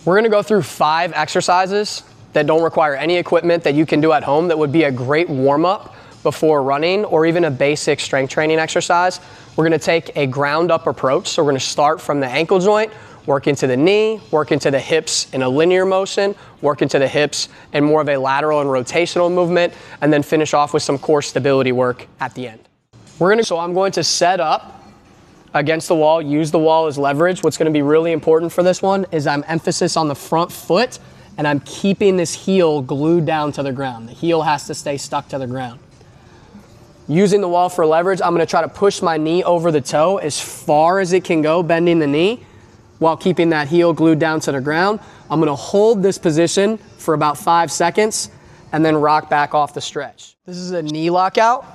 We're gonna go through 5 exercises that don't require any equipment that you can do at home that would be a great warm-up before running or even a basic strength training exercise. We're gonna take a ground up approach. So we're gonna start from the ankle joint, work into the knee, work into the hips in a linear motion, work into the hips in more of a lateral and rotational movement, and then finish off with some core stability work at the end. So I'm going to set up against the wall, use the wall as leverage. What's gonna be really important for this one is I'm emphasis on the front foot and I'm keeping this heel glued down to the ground. The heel has to stay stuck to the ground. Using the wall for leverage, I'm gonna try to push my knee over the toe as far as it can go, bending the knee while keeping that heel glued down to the ground. I'm gonna hold this position for about 5 seconds and then rock back off the stretch. This is a knee lockout.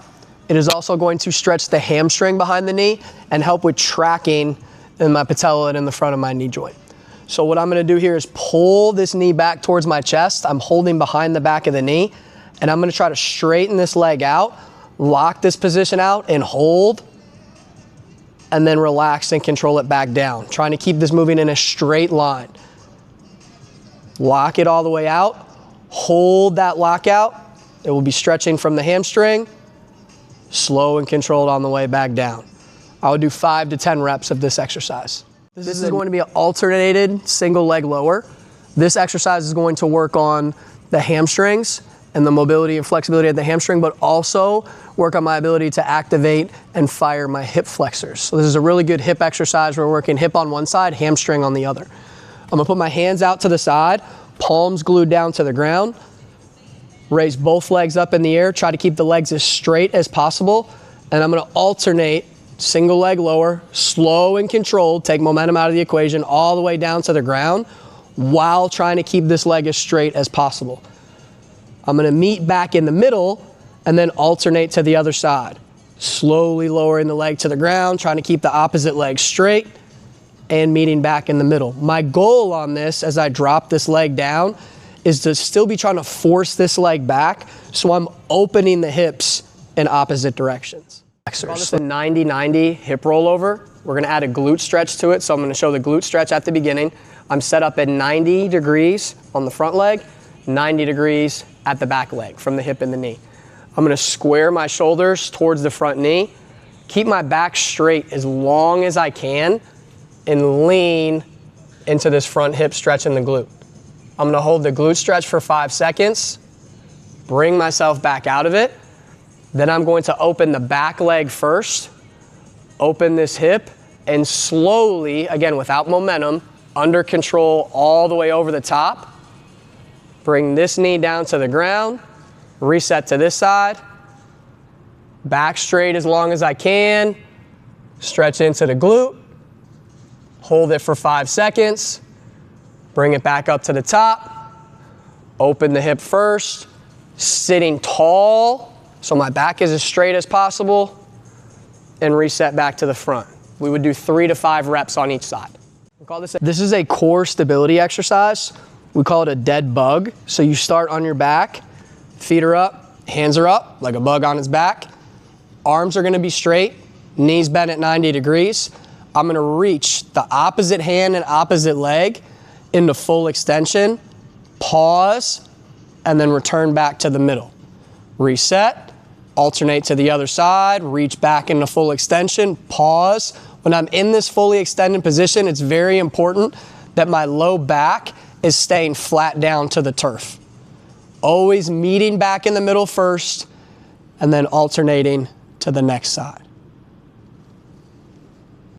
It is also going to stretch the hamstring behind the knee and help with tracking in my patella and in the front of my knee joint. So what I'm gonna do here is pull this knee back towards my chest. I'm holding behind the back of the knee and I'm gonna try to straighten this leg out, lock this position out and hold, and then relax and control it back down. Trying to keep this moving in a straight line. Lock it all the way out, hold that lockout. It will be stretching from the hamstring, slow and controlled on the way back down. I would do 5 to 10 reps of this exercise. This is going to be an alternated single leg lower. This exercise is going to work on the hamstrings and the mobility and flexibility of the hamstring, but also work on my ability to activate and fire my hip flexors. So this is a really good hip exercise. We're working hip on one side, hamstring on the other. I'm gonna put my hands out to the side, palms glued down to the ground, raise both legs up in the air, try to keep the legs as straight as possible, and I'm gonna alternate single leg lower, slow and controlled, take momentum out of the equation, all the way down to the ground, while trying to keep this leg as straight as possible. I'm gonna meet back in the middle and then alternate to the other side. Slowly lowering the leg to the ground, trying to keep the opposite leg straight and meeting back in the middle. My goal on this, as I drop this leg down, is to still be trying to force this leg back so I'm opening the hips in opposite directions. Call this a 90-90 hip rollover. We're gonna add a glute stretch to it, so I'm gonna show the glute stretch at the beginning. I'm set up at 90 degrees on the front leg, 90 degrees at the back leg from the hip and the knee. I'm gonna square my shoulders towards the front knee, keep my back straight as long as I can, and lean into this front hip stretch in the glute. I'm gonna hold the glute stretch for 5 seconds, bring myself back out of it. Then I'm going to open the back leg first, open this hip, and slowly, again without momentum, under control all the way over the top. Bring this knee down to the ground, reset to this side, back straight as long as I can, stretch into the glute, hold it for 5 seconds, bring it back up to the top, open the hip first, sitting tall so my back is as straight as possible, and reset back to the front. We would do 3 to 5 reps on each side. This is a core stability exercise. We call it a dead bug. So you start on your back, feet are up, hands are up, like a bug on its back. Arms are gonna be straight, knees bent at 90 degrees. I'm gonna reach the opposite hand and opposite leg into full extension, pause, and then return back to the middle. Reset, alternate to the other side, reach back into full extension, pause. When I'm in this fully extended position, it's very important that my low back is staying flat down to the turf. Always meeting back in the middle first and then alternating to the next side.